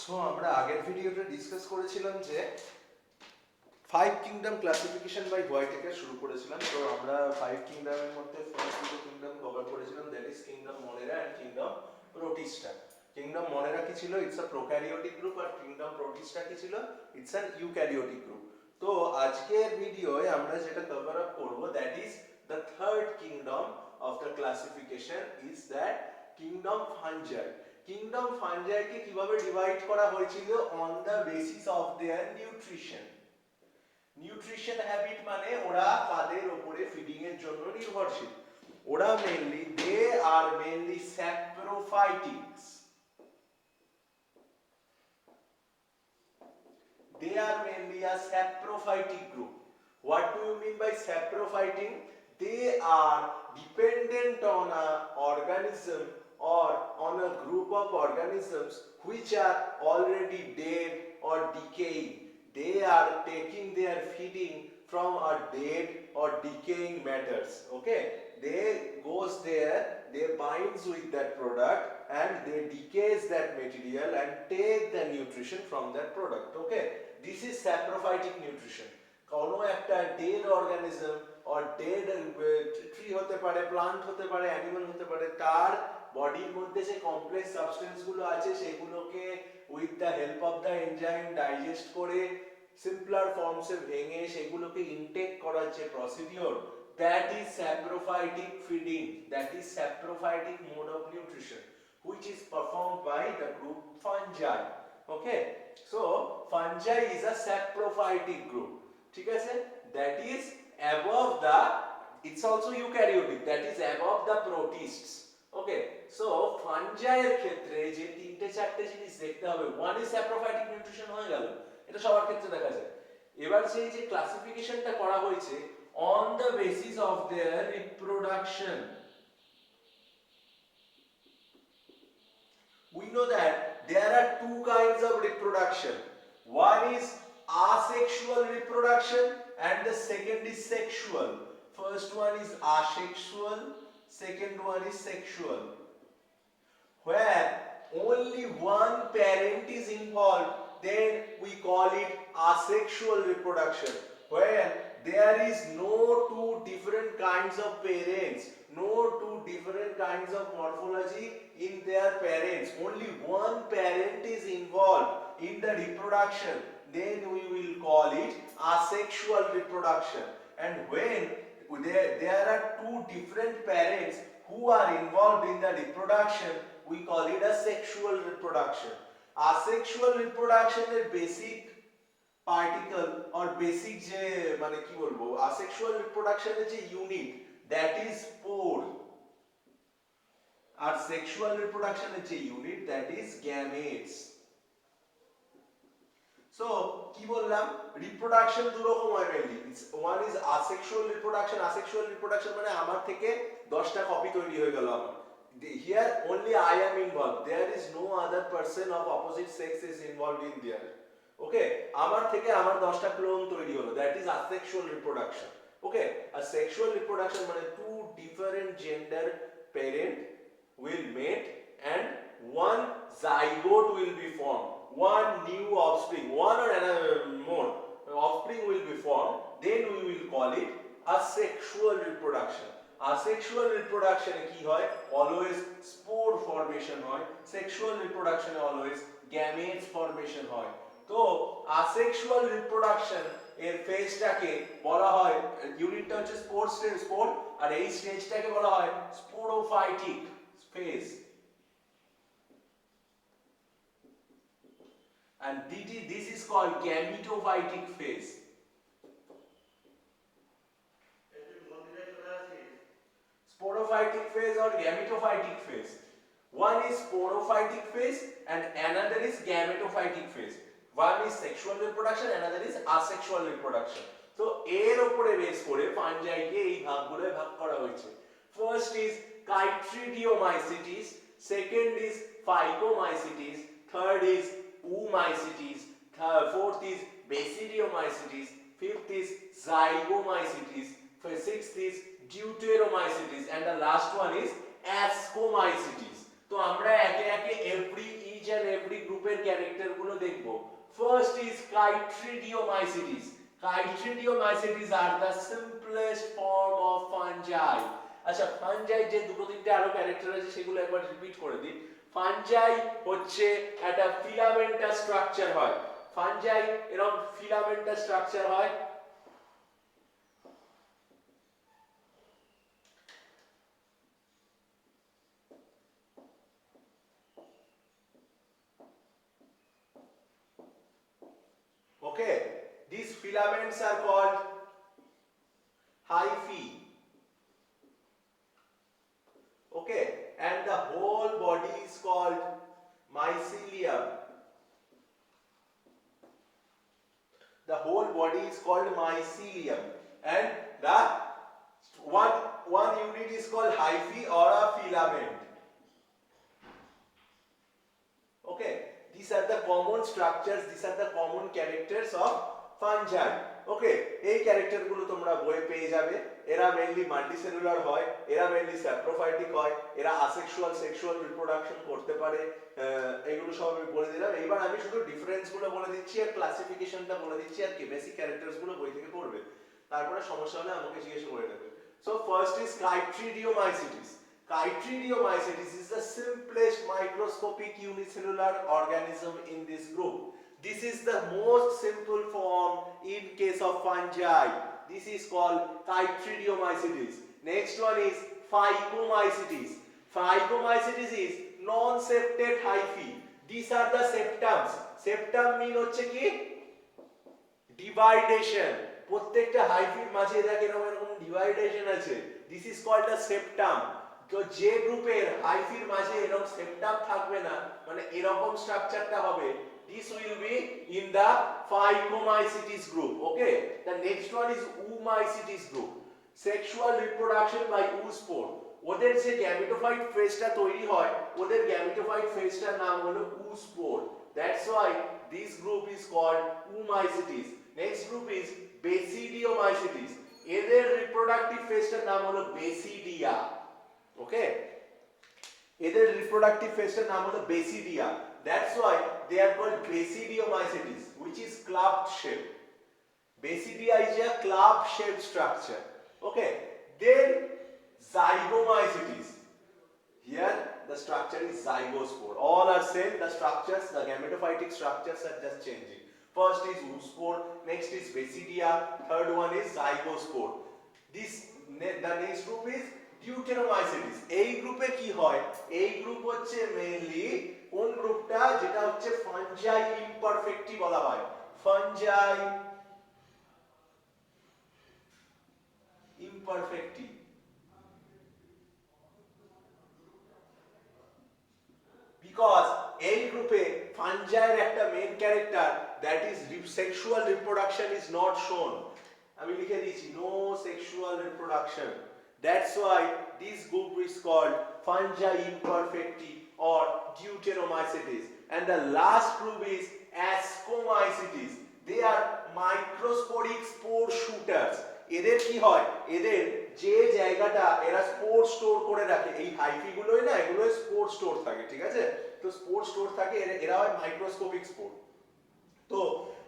So আমরা আগের ভিডিওতে ডিসকাস করেছিলাম যে five kingdom classification by Whittaker শুরু করেছিলাম। তো আমরা ফাইভ কিংডমের মধ্যে ফার্স্ট দুটো কিংডম কভার করেছিলাম, that is kingdom Monera and kingdom Protista. Kingdom Monera কি ছিল? It's a prokaryotic group. আর কিংডম প্রোটিস্টা কি ছিল? It's an eukaryotic group. তো আজকের ভিডিওয়ে আমরা যেটা কভার আপ করব that is the third kingdom of the classification is that kingdom fungi. Kingdom ফাঞ্জাইকে কিভাবে ডিভাইড করা হয়েছিল? On the basis of their nutrition. Nutrition habit মানে ওরা কাদের উপরে ফিডিং এর জন্য নির্ভরশীল। ওরা mainly they are mainly saprophytics. They are mainly a saprophytic group. What do you mean by saprophyting? They are dependent on a organism or on a group of organisms which are already dead or decaying. They are taking their feeding from a dead or decaying matters. Okay, they goes there, they binds with that product and they decays that material and take the nutrition from that product. Okay, this is saprophytic nutrition. কোনো একটা dead organism or dead tree হতে পারে, plant হতে পারে, animal হতে পারে, তার বডির মধ্যে যে কমপ্লেক্স সাবস্টেন্স গুলো আছে সেগুলোকে with the help of the enzyme digest করে সিম্পলার ফর্মসে ভেঙে সেগুলোকে ইনটেক করার যে procedure, that is saprophytic feeding, that is saprophytic mode of nutrition which is performed by the group fungi. Okay, so fungi is a saprophytic group. ঠিক আছে, that is above the, it's also eukaryotic, that is above the protists. Okay, so fungi এর ক্ষেত্রে যে তিনটে চারটে জিনিস দেখতে হবে, one is saprophytic nutrition হয়ে গেল, এটা সবার ক্ষেত্রে দেখা যায়। এবার সেই যে ক্লাসিফিকেশনটা করা হয়েছে on the basis of their reproduction. We know that there are two kinds of reproduction. One is asexual reproduction and the second is sexual. First one is asexual, second one is sexual, where only one parent is involved, then we call it asexual reproduction. Where there is no two different kinds of parents, no two different kinds of morphology in their parents, only one parent is involved in the reproduction, then we will call it asexual reproduction. And when there are two different parents who are involved in the reproduction, we call it a sexual reproduction. Asexual reproduction এর basic particle or basic যে মানে কি বলবো, asexual reproduction এর যে unit that is spore, আর sexual reproduction এর যে unit that is gametes. So কি বললাম, রিপ্রোডাকশন দু রকম হয় mainly, one is asexual reproduction. asexual reproduction মানে আমার থেকে 10টা কপি তৈরি হয়ে গেল আমার, here only I am involved, there is no other person of opposite sex is involved in there. Okay, আমার থেকে আমার 10টা ক্লোন তৈরি হলো, that is asexual reproduction. Okay, a sexual reproduction মানে two different gender parent will mate and one zygote will be formed, one new offspring, one or another more offspring will be formed, then we will call it asexual reproduction. Asexual reproduction এ কি হয়, always spore formation হয়, sexual reproduction এ always gametes formation হয়। তো asexual reproduction এর ফেজটাকে বলা হয়, ইউনিটটা হচ্ছে স্পোর স্টেজ, স্পোর, আর এই স্টেজটাকে বলা হয় sporophytic phase. And this is called gametophytic phase. Sporophytic phase or gametophytic phase. One is sporophytic phase and another is gametophytic phase. One is sexual reproduction, another is asexual reproduction. So এর উপরে base করে ফাঞ্জাইকে এই ভাগগুলোয় ভাগ করা হয়েছে। First is Chytridiomycetes, second is Phycomycetes, third is Oomycetes, fourth is Basidiomycetes, fifth is Zygomycetes, sixth is Deuteromycetes and the last one is Ascomycetes. তো আমরা একে একে each and every গ্রুপের ক্যারেক্টার গুলো দেখব। First is Chytridiomycetes. Chytridiomycetes are the simplest form of fungi. আচ্ছা, fungi যে দুটো তিনটে আরো ক্যারেক্টার আছে সেগুলো একবার রিপিট করে দিই। ফাঞ্জাই হচ্ছে একটা ফিলামেন্টাস স্ট্রাকচার হয়, ফাঞ্জাই এরকম ফিলামেন্টাস স্ট্রাকচার হয়। Okay, these filaments are called hyphae. Okay, and the whole body is called mycelium. The whole body is called mycelium, and the one unit is called hyphae or a filament. Okay, these are the common structures, these are the common characters of fungi. Okay, এই character গুলো তোমরা বইয়ে পেয়ে যাবে। এরা mainly multicellular হয়, এরা mainly saprophytic হয়, এরা আসেক্সুয়াল সেক্সুয়াল রিপ্রোডাকশন করতে পারে। এগুলো সব আমি বলে দিলাম। এইবার আমি শুধু ডিফারেন্স গুলো বলে দিচ্ছি আর ক্লাসিফিকেশনটা বলে দিচ্ছি, আর কি বেসিক ক্যারেক্টারস গুলো বই থেকে পড়বে, তারপরে সমস্যা হলে আমাকে জিজ্ঞেস করে নেবে। So first is Chytridiomycetes. Chytridiomycetes is the simplest microscopic unicellular organism in this group. This is the most simple form in case of fungi. This is called Chytridiomycetes. Next one is Phycomycetes. Phycomycetes is non-septate hyphae. These are the septums. Septum mean হচ্ছে কি ডিভাইডেশন। প্রত্যেকটা হাইফির মাঝে দেখো এরকম ডিভাইডেশন আছে। This is called a septum. তো যে গ্রুপের হাইফির মাঝে এরকম সেপ্টাম থাকবে না, মানে এরকম স্ট্রাকচারটা হবে, this will be in the Phycomycetes group. Okay, the next one is Oomycetes group. Sexual reproduction by oospore. ওদের যে গ্যামেটোফাইট ফেজটা তৈরি হয়, ওদের গ্যামেটোফাইট ফেজটার নাম হলো oospore. That's why this group is called Oomycetes. Next group is Basidiomycetes. এদের reproductive ফেজটার নাম হলো Basidia. Okay, এদের রিপ্রোডাক্টিভ ফেজটার নাম হলো Basidia. That's why they are called Basidiomycetes, which is clubbed shape. Basidia is a club shaped structure. Okay, then Zygomycetes. Here the structure is zygospore. All are same, the structures, the gametophytic structures are just changing. First is oospore, next is Basidia, third one is zygospore. The next group is Deuteromycetes. এই গ্রুপে কি হয়? এই group হচ্ছে mainly কোন গ্রুপটা, যেটা হচ্ছে ফাঞ্জাই ইমপারফেক্টি বলা হয়। ফাঞ্জাই ইমপারফেক্টি। বিকজ এই গ্রুপে ফাঞ্জাইয়ের একটা main character, that is sexual reproduction is not shown. আমি লিখে দিয়েছি no sexual reproduction. That's why this group is called fungi imperfecti or Deuteromycetes. And the last group is Ascomycetes. They are microsporic spore shooters. এদের কি হয়, এদের যে জায়গাটা এরা স্পোর স্টোর করে রাখে, এই হাইফি গুলোই না, এগুলো স্পোর স্টোর থাকে, ঠিক আছে? তো স্পোর স্টোর থাকে, এরা হয় মাইক্রোস্কোপিক স্পোর। তো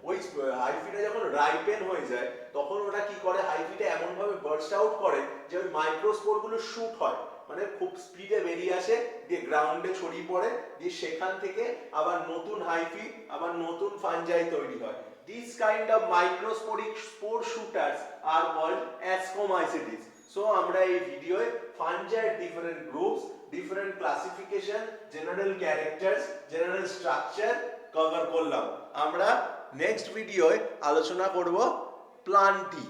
ওই হাইফিটা যখন রাইপেন হয়ে যায় তখন ওটা কি করে, হাইফিটা এমন ভাবে বার্স্ট আউট করে যে ওই মাইক্রোস্পোর গুলো শুট হয়, মানে খুব স্পিডে বেরিয়ে আসে, দিয়ে গ্রাউন্ডে ছড়িয়ে পড়ে, দিয়ে সেখান থেকে আবার নতুন হাইফি, আবার নতুন ফাঞ্জাই তৈরি হয়। These kind of microsporic spore shooters are called Ascomycetes. So আমরা এই ভিডিওয়ে ফাঞ্জাইয়ের different groups, different classification, general characters, general structure cover করলাম। আমরা নেক্সট ভিডিওয়ে আলোচনা করব প্লান্টি।